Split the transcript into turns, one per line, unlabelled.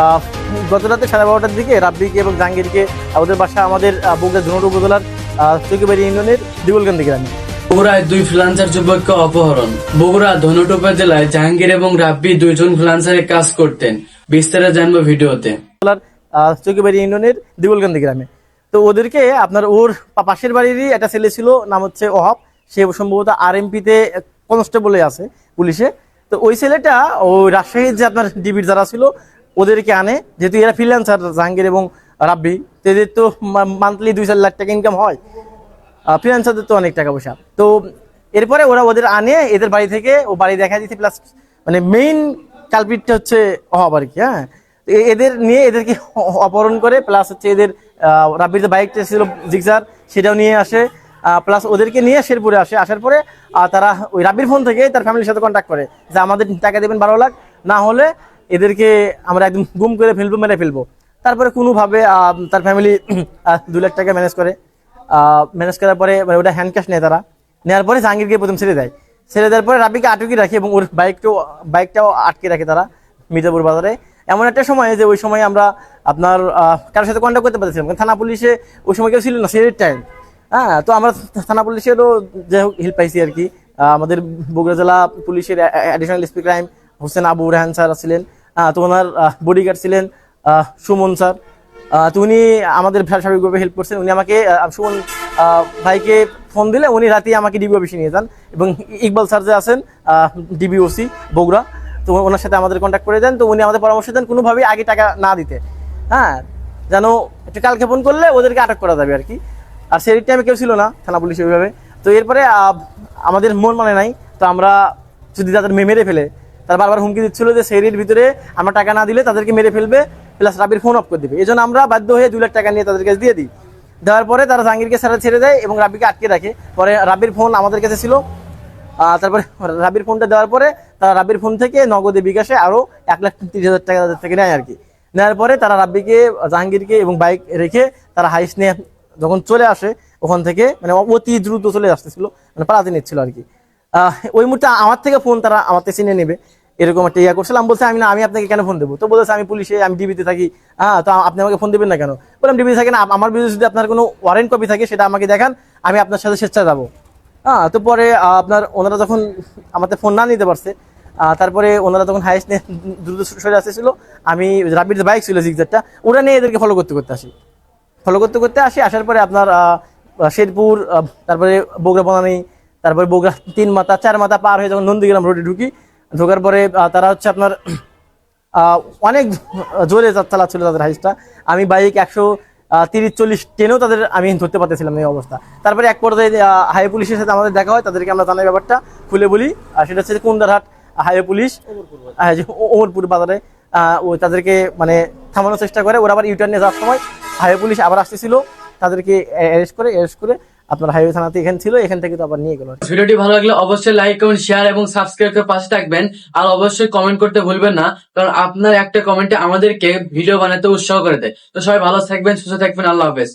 আহ, গত রাতে 12:30টার দিকে রাব্বিকে এবং জাহাঙ্গীরকে ওদের বাসা আমাদের বগুড়া ধুনট উপজেলার চকিবাড়ি ইউনিয়নের দিগলকান্দি গ্রামে।
বগুড়ায় দুই ফ্রিল্যান্সার যুবককে অপহরণ। বগুড়া ধনুট উপজেলায় জাহাঙ্গীর এবং রাব্বি দুইজন ফ্রিল্যান্সারে কাজ করতেন। বিস্তারিত জানবো ভিডিওতে।
চকিবাড়ি ইউনিয়নের দিগলকান্দি গ্রামে। তো ওদেরকে আপনার ওর পাশের বাড়িরই একটা ছেলে ছিল, নাম হচ্ছে ওহাব। সে সম্ভবত আরএমপিতে কনস্টেবলে আছে পুলিশে। তো ওই ছেলেটা ওই রাজশাহীর যে আপনার ডিবির যারা ছিল ওদেরকে আনে, যেহেতু এরা ফ্রিল্যান্সার জাহাঙ্গীর এবং রাব্বি, এদের তো মান্থলি 2-4 লাখ টাকা ইনকাম হয়, ফ্রিল্যান্সারদের তো অনেক টাকা পয়সা। তো এরপরে ওরা ওদের আনে এদের বাড়ি থেকে, ও বাড়ি দেখা দিতে, প্লাস মানে মেইন কালপিটটা হচ্ছে অভাব আর কি। হ্যাঁ, এদের নিয়ে এদেরকে অপহরণ করে, প্লাস হচ্ছে এদের রাব্বির যে বাইকটা ছিল জিক্সার সেটাও নিয়ে আসে, প্লাস ওদেরকে নিয়ে শেরপুরে আসে। আসার পরে তারা ওই রাব্বির ফোন থেকে তার ফ্যামিলির সাথে কন্ট্যাক্ট করে যে আমাদের টাকা দেবেন 12 লাখ, না হলে এদেরকে আমরা একদম গুম করে ফেলবো, মেরে ফেলবো। তারপরে কোনোভাবে তার ফ্যামিলি 2 লাখ টাকা ম্যানেজ করে। ম্যানেজ করার পরে মানে ওটা হ্যান্ড ক্যাশ নেয় তারা। নেওয়ার পরে জাহাঙ্গীরকে প্রথম ছেড়ে দেয়। ছেড়ে দেওয়ার পরে রাব্বিকে আটকে রাখে এবং ওর বাইকটাও আটকে রাখে তারা মির্জাপুর বাজারে। এমন একটা সময় যে ওই সময় আমরা আপনার কারোর সাথে কন্ট্যাক্ট করতে পারছিলাম, থানা পুলিশে ওই সময় কেউ ছিল না, সিলেট টাইম। হ্যাঁ, তো আমরা থানা পুলিশেরও যে হেল্প পাইছি আর কি। আমাদের বগুড়া জেলা পুলিশের additional SP crime Hossain Abu Rehan sir ছিলেন। তো ওনার বডিগার্ড ছিলেন সুমন স্যার। তো উনি আমাদের স্বাভাবিকভাবে হেল্প করছেন। উনি আমাকে সুমন ভাইকে ফোন দিলে উনি রাতে আমাকে ডিবি অফিসে নিয়ে যান, এবং ইকবাল স্যার যে আছেন ডিবিওসি বগুড়া, তো ওনার সাথে আমাদের কন্ট্যাক্ট করে দেন। তো উনি আমাদের পরামর্শ দেন কোনোভাবেই আগে টাকা না দিতে, হ্যাঁ, যেন একটু কালক্ষেপণ করলে ওদেরকে আটক করা যাবে আর কি। আর সেই টাইমে কেউ ছিল না থানা পুলিশ ওইভাবে। তো এরপরে আমাদের মন মানে নাই, তো আমরা যদি তাদের মেরে ফেলে, তারা বারবার হুমকি দিচ্ছিল যে সেরির ভিতরে আমরা টাকা না দিলে তাদেরকে মেরে ফেলবে, প্লাস রাব্বির ফোন অফ করে দেবে। এই জন্য আমরা বাধ্য হয়ে 2 লাখ টাকা নিয়ে তাদের কাছে দিয়ে দিই। দেওয়ার পরে তারা জাহাঙ্গীরকে ছেড়ে দেয় এবং রাব্বিকে আটকে রাখে। পরে রাব্বির ফোন আমাদের কাছে ছিল। তারপরে রাব্বির ফোনটা দেওয়ার পরে তারা রাব্বির ফোন থেকে নগদে বিকাশে আরও 1,30,000 টাকা তাদের থেকে নেয় আর কি। নেওয়ার পরে তারা রাব্বিকে, জাহাঙ্গীরকে এবং বাইক রেখে তারা হাইস নিয়ে যখন চলে আসে ওখান থেকে, মানে অতি দ্রুত চলে আসতেছিল, মানে পালাতে নিচ্ছিল আর কি। ওই মুহূর্তে আমার থেকে ফোন তারা আমার থেকে চিনে নেবে এরকম একটা ইয়া করছিলাম। বলছে আমি আপনাকে কেন ফোন দেবো? তো বলেছে আমি পুলিশে, আমি ডিবিতে থাকি। তো আপনি আমাকে ফোন দেবেন না কেন? বললাম ডিবিতে থাকি না, আমার বিরুদ্ধে যদি আপনার কোনো ওয়ারেন্ট কপি থাকে সেটা আমাকে দেখান, আমি আপনার সাথে স্বেচ্ছা যাবো। তো পরে আপনার ওনারা যখন আমাদের ফোন না নিতে পারছে, তারপরে ওনারা তখন হাইস্ট নিয়ে দ্রুত সরে আসতেছিল। আমি রাব্বির যে বাইক ছিল জিগজারটা, ওটা নিয়ে এদেরকে ফলো করতে আসি। আসার পরে আপনার শেরপুর, তারপরে বগুড়া বনানী, তারপরে বগুড়া 3 মাথা 4 মাথা পার হয়ে যখন নন্দীগ্রাম রোডে ঢোকার পরে তারা হচ্ছে আপনার অনেক জোরে চালাচ্ছিল তাদের হাইসটা। আমি বাইক 130-40 টেনেও তাদের আমি ধরতে পারতেছিলাম এই অবস্থা। তারপরে এক পর্যায়ে হাইওয়ে পুলিশের সাথে আমাদের দেখা হয়, তাদেরকে আমরা জানাই ব্যাপারটা খুলে বলি। সেটা হচ্ছে কুন্দারহাট হাইওয়ে পুলিশ, ওমরপুর বাজারে। ওই তাদেরকে মানে থামানোর চেষ্টা করে। ওরা আবার ইউটার্নে যাওয়ার সময় হাইওয়ে পুলিশ আবার আসতেছিল, তাদেরকে অ্যারেস্ট করে আপনার হাইওয়ে থানাতে এখানে ছিল, এখান থেকে তো আবার নিয়ে গেল।
ভিডিওটি ভালো লাগলে অবশ্যই লাইক, কমেন্ট, শেয়ার এবং সাবস্ক্রাইব করে পাশে থাকবেন। আর অবশ্যই কমেন্ট করতে ভুলবেন না, কারণ আপনার একটা কমেন্টে আমাদেরকে ভিডিও বানাতে উৎসাহ করে দেয়। তো সবাই ভালো থাকবেন, সুস্থ থাকবেন। আল্লাহ হাফেজ।